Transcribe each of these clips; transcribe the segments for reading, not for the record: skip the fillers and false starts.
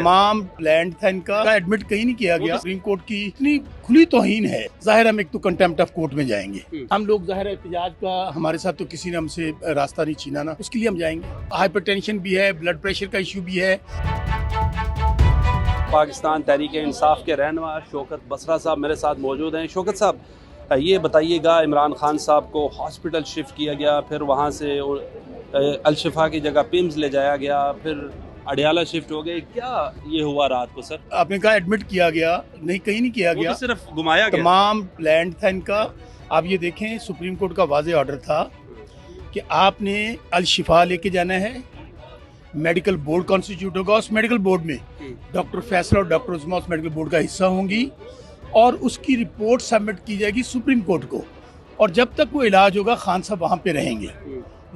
तमाम लैंड था इनका एडमिट कहीं नहीं किया गया। सुप्रीम कोर्ट की इतनी खुली तौहीन है, जाहिर हम एक तो कंटेम्प्ट ऑफ कोर्ट में जाएंगे। हम लोग जाहिर एहतजाज का हमारे साथ तो किसी ने हमसे रास्ता नहीं छीना ना, उसके लिए हम जाएंगे। हाइपरटेंशन भी है, ब्लड प्रेशर का इशू भी है। पाकिस्तान तहरीक इंसाफ के रहनुमा शौकत बसरा साहब मेरे साथ मौजूद हैं। शौकत साहब, ये बताइएगा, इमरान खान साहब को हॉस्पिटल शिफ्ट किया गया, फिर वहाँ से अलशिफा की जगह पिम्स ले जाया गया, फिर अडियाला शिफ्ट हो गए, क्या ये हुआ रात को सर? आपने कहा एडमिट किया गया, नहीं कहीं नहीं किया गया, तो सिर्फ घुमाया गया। तमाम लैंड था इनका। आप ये देखें, सुप्रीम कोर्ट का वाज़ेह ऑर्डर था कि आपने अलशिफा लेके जाना है, मेडिकल बोर्ड कॉन्स्टिट्यूट होगा, उस मेडिकल बोर्ड में डॉक्टर फैसल और डॉक्टर उस्मा उस मेडिकल बोर्ड का हिस्सा होंगी और उसकी रिपोर्ट सबमिट की जाएगी सुप्रीम कोर्ट को, और जब तक वो इलाज होगा खान साहब वहाँ पे रहेंगे।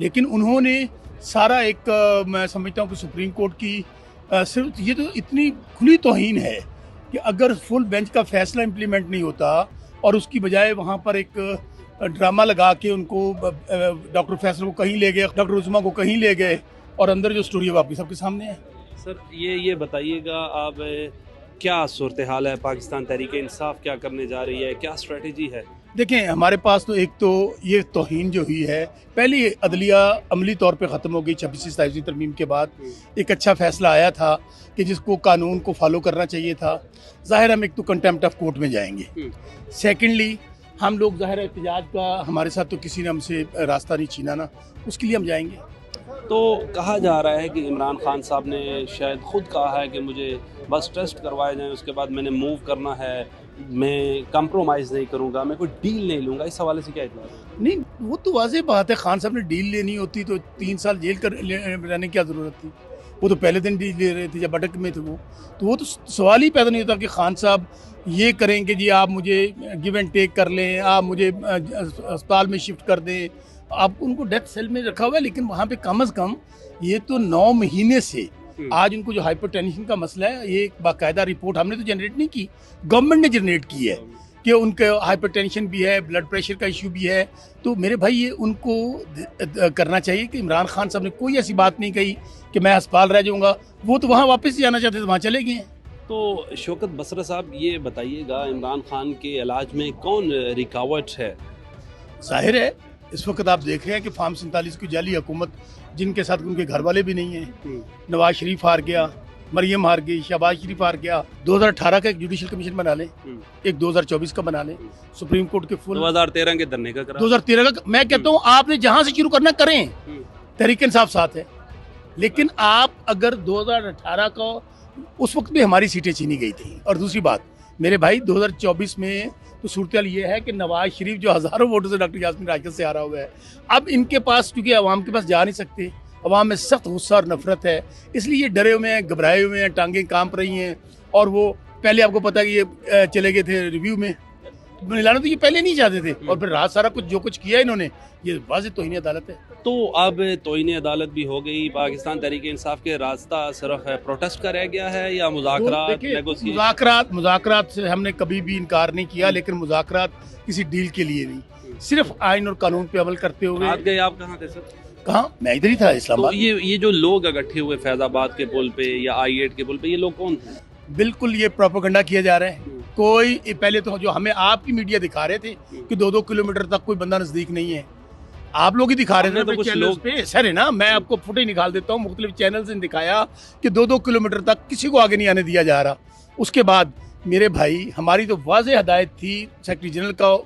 लेकिन उन्होंने सारा एक मैं समझता हूँ कि सुप्रीम कोर्ट की सिर्फ ये तो इतनी खुली तौहीन है कि अगर फुल बेंच का फैसला इम्प्लीमेंट नहीं होता और उसकी बजाय वहाँ पर एक ड्रामा लगा के उनको डॉक्टर फैसल को कहीं ले गए, डॉक्टर उस्मा को कहीं ले गए, और अंदर जो स्टोरी है वापस सबके सामने है। सर ये बताइएगा, आप क्या सूरत हाल है? पाकिस्तान तहरीक इंसाफ क्या करने जा रही है, क्या स्ट्रेटजी है? देखें, हमारे पास तो एक तो ये तौहीन जो हुई है, पहली अदलिया अमली तौर पे ख़त्म हो गई 26वीं तरमीम के बाद। एक अच्छा फ़ैसला आया था कि जिसको कानून को फॉलो करना चाहिए था। ज़ाहिर हम एक तो कंटेम्प्ट ऑफ कोर्ट में जाएंगे। सेकेंडली, हम लोग ज़ाहिर एहतजाज का हमारे साथ तो किसी ने हमसे रास्ता नहीं छीना ना, उसके लिए हम जाएंगे। तो कहा जा रहा है कि इमरान खान साहब ने शायद खुद कहा है कि मुझे बस टेस्ट करवाए जाएं, उसके बाद मैंने मूव करना है, मैं कंप्रोमाइज़ नहीं करूंगा, मैं कोई डील नहीं लूंगा। इस हवाले से क्या इतना? नहीं, वो तो वाज़ेह बात है, खान साहब ने डील लेनी होती तो 3 साल जेल कर रहने की क्या ज़रूरत थी? वो तो पहले दिन डील ले रहे थे जब अटक में थे वो तो सवाल ही पैदा नहीं होता कि खान साहब ये करेंगे जी आप मुझे गिव एंड टेक कर लें, आप मुझे अस्पताल में शिफ्ट कर दें। आप उनको डेथ सेल में रखा हुआ है, लेकिन वहाँ पे कम से कम ये तो 9 महीने से आज उनको जो हाइपरटेंशन का मसला है, ये एक बाकायदा रिपोर्ट हमने तो जनरेट नहीं की, गवर्नमेंट ने जनरेट की है कि उनके हाइपरटेंशन भी है, ब्लड प्रेशर का इशू भी है। तो मेरे भाई ये उनको करना चाहिए कि इमरान खान साहब ने कोई ऐसी बात नहीं कही कि मैं अस्पताल रह जाऊँगा, वो तो वहाँ वापस जाना चाहते थे, वहाँ चले गए। तो शौकत बसरा साहब, ये बताइएगा, इमरान खान के इलाज में कौन रुकावट है? जाहिर है इस वक्त आप देख रहे हैं कि फार्म 47 की जाली हुकूमत, जिनके साथ उनके घर वाले भी नहीं हैं। नवाज शरीफ हार गया, मरियम हार गई, शहबाज शरीफ हार गया। 2018 का एक जुडिशल कमीशन बना लें, एक 2024 का बना लें, सुप्रीम कोर्ट के फुल 2013 के धरने का 2013 का। मैं कहता हूँ आपने जहाँ से शुरू करना करें, तहरीक इंसाफ साथ है। लेकिन आप अगर 2018 का, उस वक्त भी हमारी सीटें छीनी गई थी। और दूसरी बात मेरे भाई, 2024 में तो सूरत ये है कि नवाज शरीफ जो हज़ारों वोटों से डॉक्टर यास्मीन राशिद से हारा हुआ है, अब इनके पास, क्योंकि अवाम के पास जा नहीं सकते, अवाम में सख्त गुस्सा और नफरत है, इसलिए ये डरे हुए हैं, घबराए हुए हैं, टांगें कांप रही हैं। और वो पहले आपको पता है कि ये चले गए थे रिव्यू में, मिलाना तो ये पहले नहीं चाहते थे, और फिर रात सारा कुछ जो कुछ किया इन्होंने, ये वाज़ेह तौहीन अदालत है। तो अब तौहीन अदालत भी हो गई। पाकिस्तान तहरीक इंसाफ के रास्ता सिर्फ प्रोटेस्ट का रह गया है या मुज़ाकरात से हमने कभी भी इनकार नहीं किया, लेकिन मुज़ाकरात किसी डील के लिए नहीं, सिर्फ आइन और कानून पे अमल करते हुए। आप कहाँ थे सर? कहाँ? मैं इधर ही था, इस्लामाबाद। तो ये जो लोग इकट्ठे हुए फैजाबाद के पुल पे या I-8 के पुल पे, ये लोग कौन थे? बिल्कुल ये प्रोपेगेंडा किया जा रहा है। कोई पहले तो जो हमें आपकी मीडिया दिखा रहे थे कि 2-2 किलोमीटर तक कोई बंदा नजदीक नहीं है, आप लोग ही दिखा रहे थे। तो कुछ लोग पे सर है ना, मैं आपको फुटेज निकाल देता हूँ, मुख्तलिफ चैनल से दिखाया कि 2-2 किलोमीटर तक किसी को आगे नहीं आने दिया जा रहा। उसके बाद मेरे भाई, हमारी तो वाज़ेह हदायत थी, सेक्रेटरी जनरल का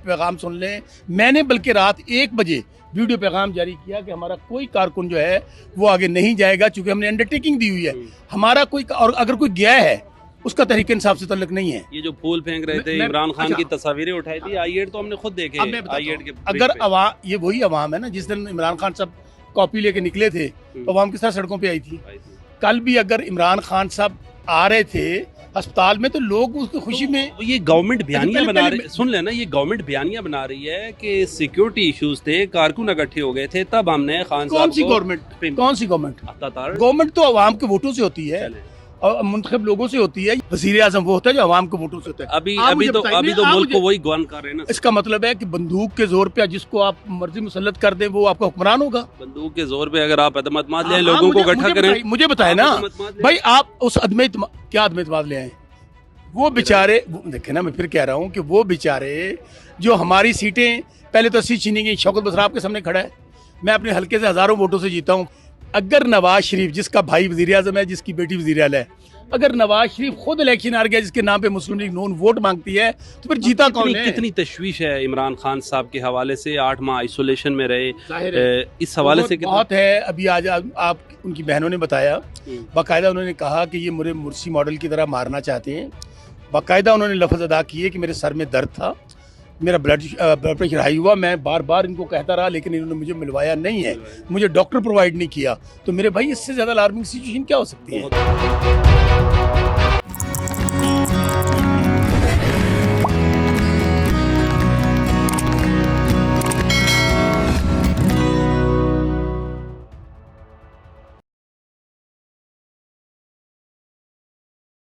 पैगाम सुन लें। मैंने बल्कि रात 1 बजे वीडियो पैगाम जारी किया कि हमारा कोई कारकुन जो है वो आगे नहीं जाएगा, चूँकि हमने अंडरटेकिंग दी हुई है। हमारा कोई, और अगर कोई गया है उसका तहरीक इंसाफ से ताल्लुक नहीं है। ये जो फूल फेंक रहे थे, इमरान खान की तस्वीरें उठाई थी, I-8 तो हमने खुद देखे। I-8 के अगर अवाम, ये वही अवाम है ना, जिस दिन इमरान खान साहब कॉपी लेके निकले थे तो अवाम किस तरह सड़कों पे आई थी। कल भी अगर इमरान खान साहब आ रहे थे अस्पताल में तो लोग उसकी खुशी में, ये गवर्नमेंट बयानियां बना रही, सुन लेना, ये गवर्नमेंट बयानियां बना रही है कि सिक्योरिटी इश्यूज थे, कारकुन इकट्ठे हो गए थे, तब हमने खान साहब कौन सी गवर्नमेंट? गवर्नमेंट तो अवाम के वोटों से होती है। और मुंतखब लोगों से होती है। वज़ीर आज़म वो होता है जो अवाम के वोटों से होता है। अभी आप अभी मुझे तो बताइए, अभी तो आप मुल्क को मुझे- वही गवर्न कर रहे हैं ना। इसका मतलब है कि बंदूक के जोर पे जिसको आप मर्जी मुसल्लत कर दें वो आपका हुक्मरान होगा। बंदूक के जोर पे अगर आप एतमाद ले हाँ, लोगों को मुझे- इकट्ठा मुझे करें, बताइए- मुझे बताए आप ना एतमाद ले। भाई, आप उस क्या अदम ले आए? वो बेचारे देखे ना, मैं फिर कह रहा हूँ कि वो बेचारे जो हमारी सीटें पहले तो 80 छीनी गई, शौकत बसरा आपके सामने खड़ा है, मैं अपने हल्के से हजारों वोटों से जीता हूँ। अगर नवाज शरीफ जिसका भाई वजीर आजम है, जिसकी बेटी वजीर आला है, अगर नवाज शरीफ खुद इलेक्शन हार गया जिसके नाम पे मुस्लिम लीग नून वोट मांगती है, तो फिर जीता कौन है? कितनी तशवीश है इमरान खान साहब के हवाले से, 8 माह आइसोलेशन में रहे, जाहिर है। इस हवाले से बहुत है। अभी आज आप उनकी बहनों ने बताया, बाकायदा उन्होंने कहा कि ये मुझे मुर्सी मॉडल की तरह मारना चाहते हैं। बाकायदा उन्होंने लफ्ज़ अदा किए कि मेरे सर में दर्द था, मेरा ब्लड प्रेशर हाई हुआ, मैं बार बार इनको कहता रहा लेकिन इन्होंने मुझे मिलवाया नहीं है, मुझे डॉक्टर प्रोवाइड नहीं किया। तो मेरे भाई इससे ज़्यादा अलार्मिंग सिचुएशन क्या हो सकती है?